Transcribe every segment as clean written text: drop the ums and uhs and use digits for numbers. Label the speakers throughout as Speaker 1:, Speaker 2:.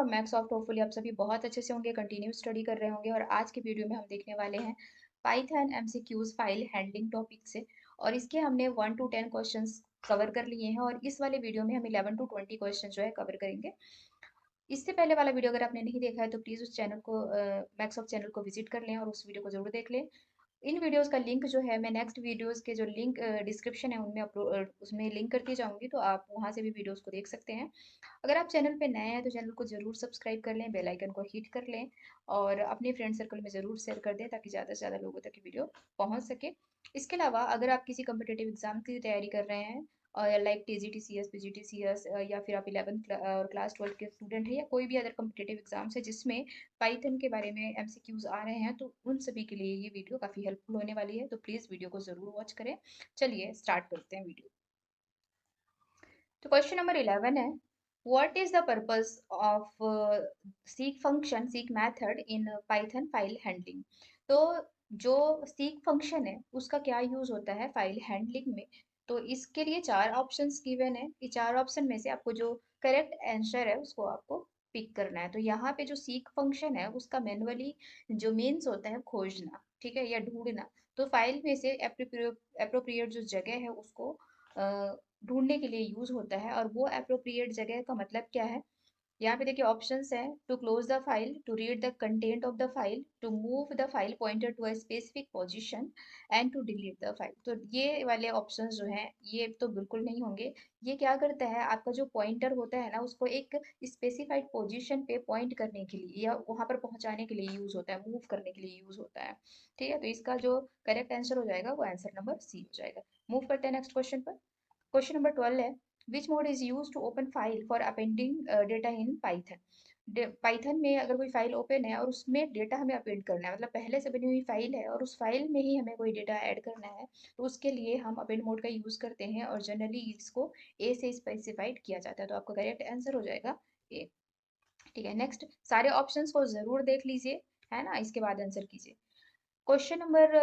Speaker 1: From मैक्सॉफ्ट। Hopefully आप सभी बहुत अच्छे से होंगे, कंटिन्यू स्टडी कर रहे होंगे। और आज के वीडियो में हम देखने वाले हैं Python MCQs file handling topic से। और इसके हमने 1 to 10 क्वेश्चंस कवर कर लिए हैं और इस वाले वीडियो में हम 11 to 20 क्वेश्चन जो है कवर करेंगे। इससे पहले वाला वीडियो अगर आपने नहीं देखा है तो प्लीज़ उस चैनल को मैक्सॉफ्ट चैनल को विजिट कर लें और उस वीडियो को जरूर देख लें। इन वीडियोस का लिंक जो है मैं नेक्स्ट वीडियोस के जो लिंक डिस्क्रिप्शन है उनमें अपलोड उसमें लिंक करती जाऊंगी, तो आप वहां से भी वीडियोस को देख सकते हैं। अगर आप चैनल पे नए हैं तो चैनल को जरूर सब्सक्राइब कर लें, बेल आइकन को हिट कर लें और अपने फ्रेंड सर्कल में जरूर शेयर कर दें ताकि ज़्यादा से ज़्यादा लोगों तक ये वीडियो पहुंच सके। इसके अलावा अगर आप किसी कम्पिटेटिव एग्जाम की तैयारी कर रहे हैं और like TGT CS PGT CS या फिर आप 11th और क्लास 12 के स्टूडेंट हैं या कोई भी अदर कम्पिटेटिव एग्जाम्स है जिसमें पाइथन के बारे में MCQs आ रहे हैं, तो उन सभी के लिए ये वीडियो काफ़ी हेल्पफुल होने वाली है। तो प्लीज़ वीडियो को ज़रूर वॉच करें। चलिए स्टार्ट करते हैं वीडियो। तो क्वेश्चन नंबर 11 है, what is the purpose of seek function seek method in Python file handling. तो जो सीक फंक्शन है उसका क्या यूज होता है फाइल हैंडलिंग में। तो इसके लिए चार ऑप्शंस गिवन है, ये चार ऑप्शन में से आपको जो करेक्ट आंसर है उसको आपको पिक करना है। तो यहाँ पे जो सीक फंक्शन है उसका मैनुअली जो मीन्स होता है खोजना, ठीक है, या ढूंढना। तो फाइल में से अप्रोप्रिएट जो जगह है उसको ढूंढने के लिए यूज होता है। और वो अप्रोप्रिएट जगह का मतलब क्या है, यहाँ पे देखिए ऑप्शंस है, to close the file, to read the content of the file, to move the file pointer to a specific position and to delete the file. तो ये वाले ऑप्शंस जो हैं ये तो बिल्कुल नहीं होंगे। ये क्या करता है, आपका जो पॉइंटर होता है ना उसको एक स्पेसिफाइड पोजीशन पे पॉइंट करने के लिए या वहां पर पहुंचाने के लिए यूज होता है, मूव करने के लिए यूज होता है। ठीक है, तो इसका जो करेक्ट आंसर हो जाएगा वो आंसर नंबर सी हो जाएगा। मूव करते हैं नेक्स्ट क्वेश्चन पर। क्वेश्चन नंबर 12 है, which mode is use to open file for appending data in Python. Python में अगर कोई फाइल ओपन है और उसमें डेटा हमें अपेंड करना है, मतलब पहले से बनी हुई फाइल है और उस फाइल में ही हमें कोई डेटा ऐड करना है, तो उसके लिए हम अपेंड मोड का यूज करते हैं और जनरली इसको ए से स्पेसिफाइड किया जाता है। तो आपका करेक्ट आंसर हो जाएगा ए। ठीक है, नेक्स्ट सारे ऑप्शंस को जरूर देख लीजिए, है ना, इसके बाद आंसर कीजिए। क्वेश्चन नंबर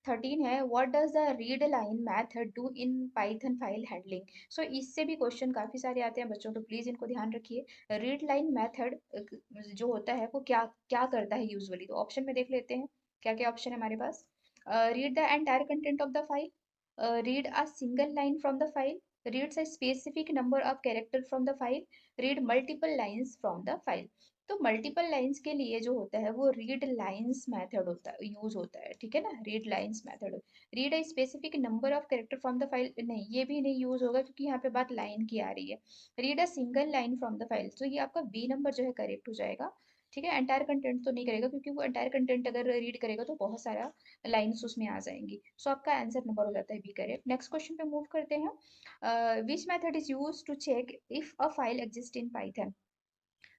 Speaker 1: 13 है, what does the read line method do in Python file handling. So इससे भी क्वेश्चन काफी सारे आते हैं बच्चों, तो प्लीज इनको ध्यान रखिए। रीड लाइन मेथड जो होता है वो क्या क्या करता है यूजुअली। तो ऑप्शन में देख लेते हैं क्या क्या ऑप्शन है हमारे पास। Read the entire content of the file, read a single line from the file, reads a specific number of character from the file, read multiple lines from the file. तो मल्टीपल लाइंस के लिए जो होता है वो read lines method होता है, use होता है, ठीक है ना, read lines method. Read a specific number of character from the file, नहीं ये भी नहीं यूज होगा क्योंकि यहाँ पे बात लाइन की आ रही है। Read a single line from the file, तो ये आपका बी नंबर जो है करेक्ट हो जाएगा। ठीक है, एंटायर कंटेंट तो नहीं करेगा क्योंकि वो एंटायर कंटेंट अगर रीड करेगा तो बहुत सारा लाइन्स उसमें आ जाएंगी। सो आपका आंसर नंबर हो जाता है बी करेक्ट। नेक्स्ट क्वेश्चन पे मूव करते हैं। Which method is use to check if a file exist in Python.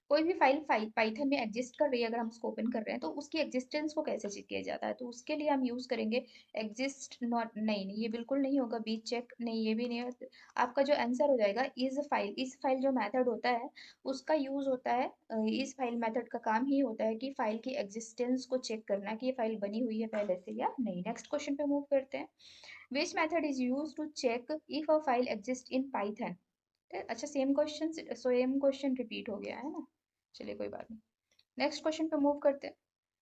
Speaker 1: कोई भी फाइल पाइथन में एग्जिस्ट कर रही है, अगर हम उसको ओपन कर रहे हैं तो उसकी एग्जिस्टेंस को कैसे चेक किया जाता है। तो उसके लिए हम यूज करेंगे एग्जिस्ट नॉट, नहीं नहीं ये बिल्कुल नहीं होगा। बी चेक, नहीं ये भी नहीं है। आपका जो आंसर हो जाएगा इज फाइल। इस फाइल जो मेथड होता है उसका यूज होता है, इस फाइल मेथड का काम ही होता है कि फाइल की एग्जिस्टेंस को चेक करना कि ये फाइल बनी हुई है पहले से या नहीं। नेक्स्ट क्वेश्चन पे मूव करते हैं। Which method is use to check if a file exist in Python. अच्छा, सेम क्वेश्चन रिपीट हो गया है ना, चलिए कोई बात नहीं। नेक्स्ट क्वेश्चन पे मूव करते हैं।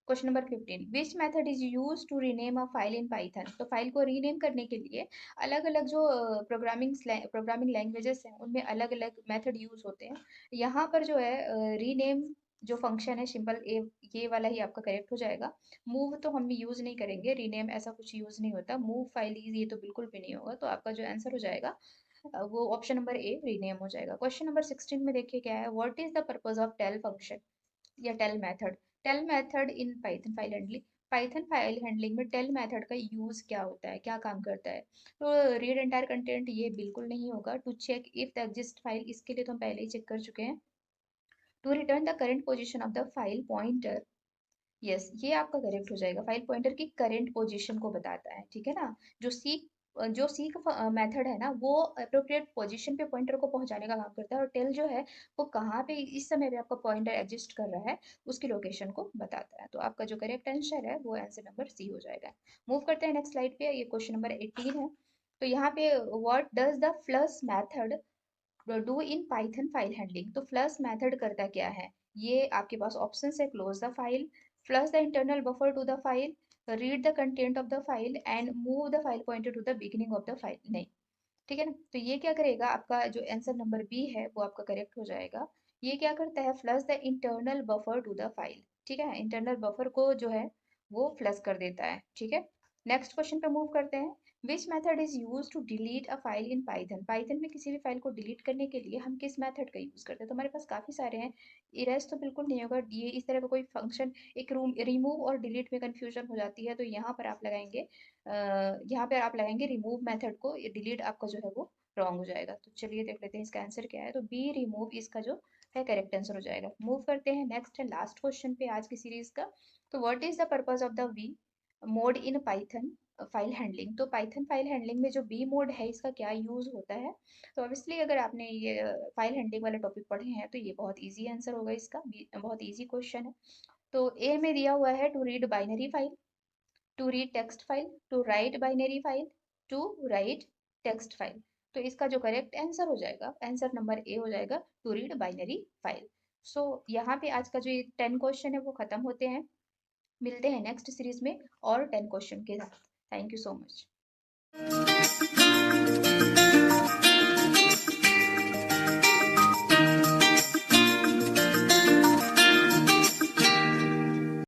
Speaker 1: Question number 15, which method is use to rename a file in Python. तो फाइल को रीनेम करने के लिए अलग अलग जो प्रोग्रामिंग लैंग्वेजेस हैं उनमें अलग अलग मेथड यूज होते हैं। यहाँ पर जो है रीनेम जो फंक्शन है सिंपल ए, ये वाला ही आपका करेक्ट हो जाएगा। मूव तो हम यूज नहीं करेंगे, रीनेम ऐसा कुछ यूज नहीं होता। मूव फाइल इज ये तो बिल्कुल भी नहीं होगा। तो आपका जो आंसर हो जाएगा वो ऑप्शन नंबर ए रीनेम हो जाएगा। क्वेश्चन नंबर 16 में देखिए क्या है, what is the purpose of tell function या tell method. Tell method in Python file handling. Python file handling में टेल मेथड का यूज क्या होता है, क्या काम करता है। तो रीड एंटायर कंटेंट ये बिल्कुल नहीं होगा। To check if the exist file, इसके लिए तो हम पहले ही चेक कर चुके हैं। To return the current position of the file pointer, yes ये आपका करेक्ट हो जाएगा। फाइल पॉइंटर की करंट पोजीशन को बताता है, ठीक है ना। जो सीक मेथड है ना वो अप्रोप्रिएट पोजीशन पे पॉइंटर को पहुंचाने का काम करता है, और टेल जो है वो कहाँ पे इस समय पे आपका पॉइंटर एग्जिस्ट कर रहा है उसकी लोकेशन को बताता है। तो आपका जो करेक्ट आंसर है वो आंसर नंबर सी हो जाएगा। मूव करते हैं नेक्स्ट स्लाइड पे, ये क्वेश्चन नंबर 18 है। तो यहाँ पे what does the flush method do in Python file handling. तो फ्लश मेथड करता क्या है, ये आपके पास ऑप्शन है, close the file, flush the internal buffer to the file, read the content of the file and move the file pointer to the beginning of the file. नहीं, ठीक है ना। तो ये क्या करेगा, आपका जो आंसर नंबर बी है वो आपका करेक्ट हो जाएगा। ये क्या करता है, flush the internal buffer to the file. ठीक है, इंटरनल बफर को जो है वो फ्लश कर देता है। ठीक है, नेक्स्ट क्वेश्चन पे मूव करते हैं। Which method is use to delete a file in Python. Python में किसी भी फाइल को डिलीट करने के लिए हम किस मेथड का यूज करते हैं? तो हमारे पास काफी सारे हैं। इरेज तो बिल्कुल नहीं होगा, ये इस तरह का कोई फंक्शन, एक रूम रिमूव और डिलीट में कंफ्यूजन हो जाती है, तो यहाँ पर आप लगाएंगे यहाँ पर आप लगाएंगे रिमूव मेथड को, डिलीट आपका जो है वो रॉन्ग हो जाएगा। तो चलिए देख लेते हैं इसका आंसर क्या है। तो बी रिमूव इसका जो है करेक्ट आंसर हो जाएगा। मूव करते हैं, नेक्स्ट है लास्ट क्वेश्चन पे आज की सीरीज का। तो what is the purpose of the we mode in Python file handling. तो पाइथन फाइल हैंडलिंग में जो बी मोड है इसका क्या यूज होता है? तो ऑब्वियसली अगर आपने ये फाइल हैंडलिंग वाले टॉपिक पढ़े हैं तो ये बहुत इजी आंसर होगा इसका, बहुत इजी क्वेश्चन है। तो ए में दिया हुआ है to read binary file, to read text file, to write binary file, to write text file. तो इसका जो करेक्ट आंसर हो जाएगा, आंसर नंबर ए हो जाएगा, टू रीड बाइनरी फाइल। सो यहाँ पे आज का जो ये 10 क्वेश्चन है वो खत्म होते हैं। मिलते हैं नेक्स्ट सीरीज में और 10 क्वेश्चन के साथ। Thank you so much.